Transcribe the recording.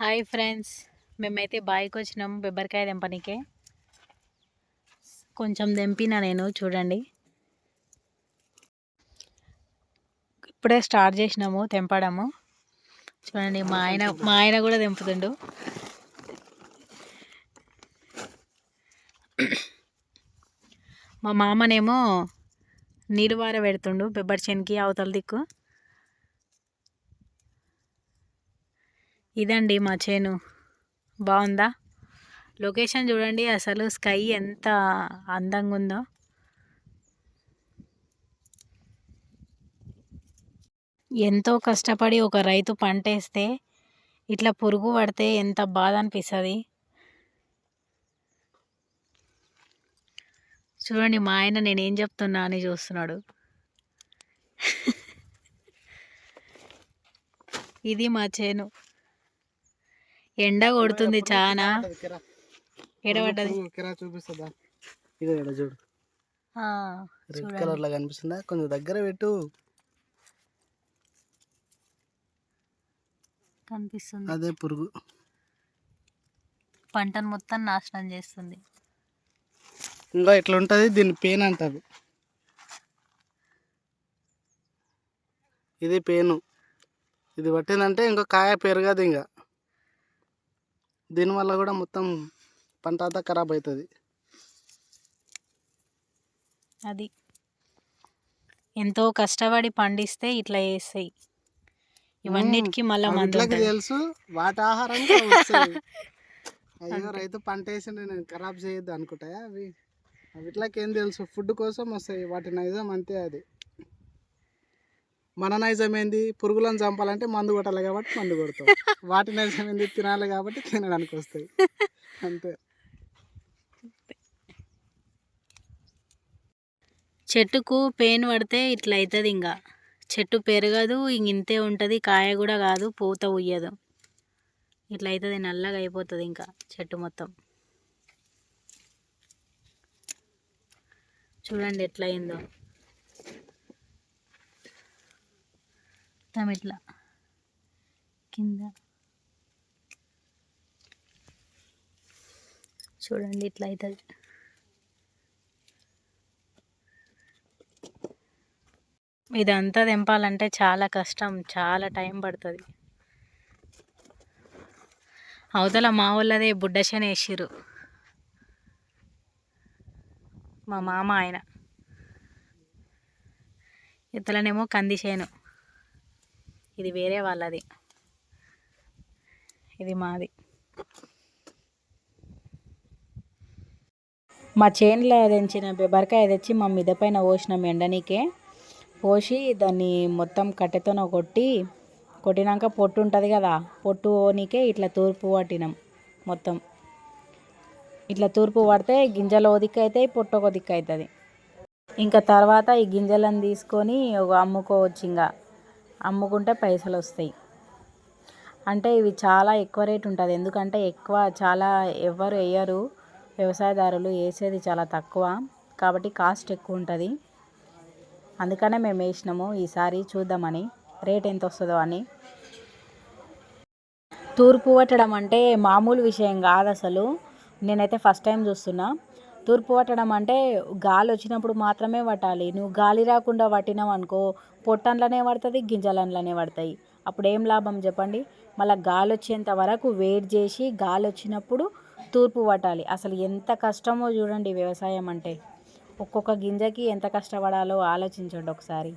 Hi friends, మేమైతే బాయికి వచ్చినాం బెబ్బరికాయ తెంపనికే. కొంచెం తెంపిన నేను, చూడండి. ఇప్పుడే స్టార్ట్ చేసినాము తెంపడము. చూడండి, మా ఆయన కూడా తెంపుతుండు. మా మామనేమో నీరు వార పెడుతుండు బెబ్బరి చేనుకి అవతల దిక్కు. ఇదండి మా చేను. బాగుందా? లొకేషన్ చూడండి, అసలు స్కై ఎంత అందంగా ఉందో. ఎంతో కష్టపడి ఒక రైతు పంట వేస్తే ఇట్లా పురుగు పడితే ఎంత బాధ అనిపిస్తుంది. చూడండి, మా ఆయన నేనేం చెప్తున్నా అని చూస్తున్నాడు. ఇది మా చేను. ఎండ కొడుతుంది చాలా. ఎడబడ్డది చూపిస్తుందా? ఇది చూడు, రెడ్ కలర్ లా కనిపిస్తుందా? కొంచెం దగ్గర పెట్టు. కనిపిస్తుంది. అదే పురుగు పంటను మొత్తం నాశనం చేస్తుంది. ఇంకా ఇట్లా ఉంటుంది, దీన్ని పెయిన్ అంటారు. ఇది పెయిన్. ఇది పట్టిందంటే ఇంకో కాయ పెరగదు. ఇంకా దీనివల్ల కూడా మొత్తం పంట అంతా ఖరాబ్ అవుతుంది. అది ఎంతో కష్టపడి పండిస్తే ఇట్లా వేస్తాయి. ఇవన్నిటికీ మళ్ళీ మందు తెలుసు, వాటి ఆహారానికి వస్తాయి. అయ్యో, రైతు పంట వేసి నేను ఖరాబ్ చేయొద్దు అనుకుంటాయా? అవి వీటికేం తెలుసు, ఫుడ్ కోసం వస్తాయి. వాటి నైజం అంతే. అది మన నైజం ఏంది? పురుగులను చంపాలంటే మందు కొట్టాలి కాబట్టి మందు కొడతాం. వాటి నైజం ఏంది? తినాలి కాబట్టి తినడానికి వస్తాయి, అంతే. చెట్టుకు పెయిన్ పడితే ఇట్లా అవుతుంది. ఇంకా చెట్టు పెరగదు, ఇంతే ఉంటుంది. కాయ కూడా కాదు, పూత ఉయ్యదు. ఇట్లా అవుతుంది, నల్లగా అయిపోతుంది ఇంకా చెట్టు మొత్తం. చూడండి ఎట్లా అయిందో మొత్తం ఇట్లా కింద. చూడండి ఇట్లా అవుతుంది. ఇదంతా తెంపాలంటే చాలా కష్టం, చాలా టైం పడుతుంది. అవతల మా వాళ్ళదే బుడ్డశని వేసిర్రు, మా మామ ఆయన. ఇతలనేమో కందిశేను. ఇది వేరే వాళ్ళది, ఇది మాది. మా చేనులో తెంచిన బెబ్బరికాయ తెచ్చి మా మిద్ద పైన పోసినాం ఎండనీకే. పోసి దాన్ని మొత్తం కట్టెతోన కొట్టినాక పొట్టు ఉంటుంది కదా, పొట్టు పోనీకే ఇట్లా తూర్పు పట్టినాం మొత్తం. ఇట్లా తూర్పు పడితే గింజలు ఓ దిక్కు అవుతాయి, పొట్టు ఒక దిక్కు అవుతుంది. ఇంకా తర్వాత ఈ గింజలను తీసుకొని అమ్ముకోవచ్చు. ఇంకా అమ్ముకుంటే పైసలు వస్తాయి. అంటే ఇవి చాలా ఎక్కువ రేటు ఉంటుంది, ఎందుకంటే చాలా ఎవరు వేయరు, వ్యవసాయదారులు వేసేది చాలా తక్కువ కాబట్టి కాస్ట్ ఎక్కువ ఉంటుంది. అందుకనే మేము వేసినాము. ఈసారి చూద్దామని రేట్ ఎంత వస్తుందో అని. తూర్పు పట్టడం అంటే మామూలు విషయం కాదు అసలు. నేనైతే ఫస్ట్ టైం చూస్తున్నా. తూర్పు పట్టడం అంటే గాలి వచ్చినప్పుడు మాత్రమే పట్టాలి. నువ్వు గాలి రాకుండా పట్టినావు అనుకో, పొట్టండ్లనే పడుతుంది, గింజలండ్లనే పడతాయి. అప్పుడు ఏం లాభం చెప్పండి? మళ్ళీ గాలి వచ్చేంత వరకు వెయిట్ చేసి గాలి వచ్చినప్పుడు తూర్పు పట్టాలి. అసలు ఎంత కష్టమో చూడండి వ్యవసాయం అంటే. ఒక్కొక్క గింజకి ఎంత కష్టపడాలో ఆలోచించండి ఒకసారి.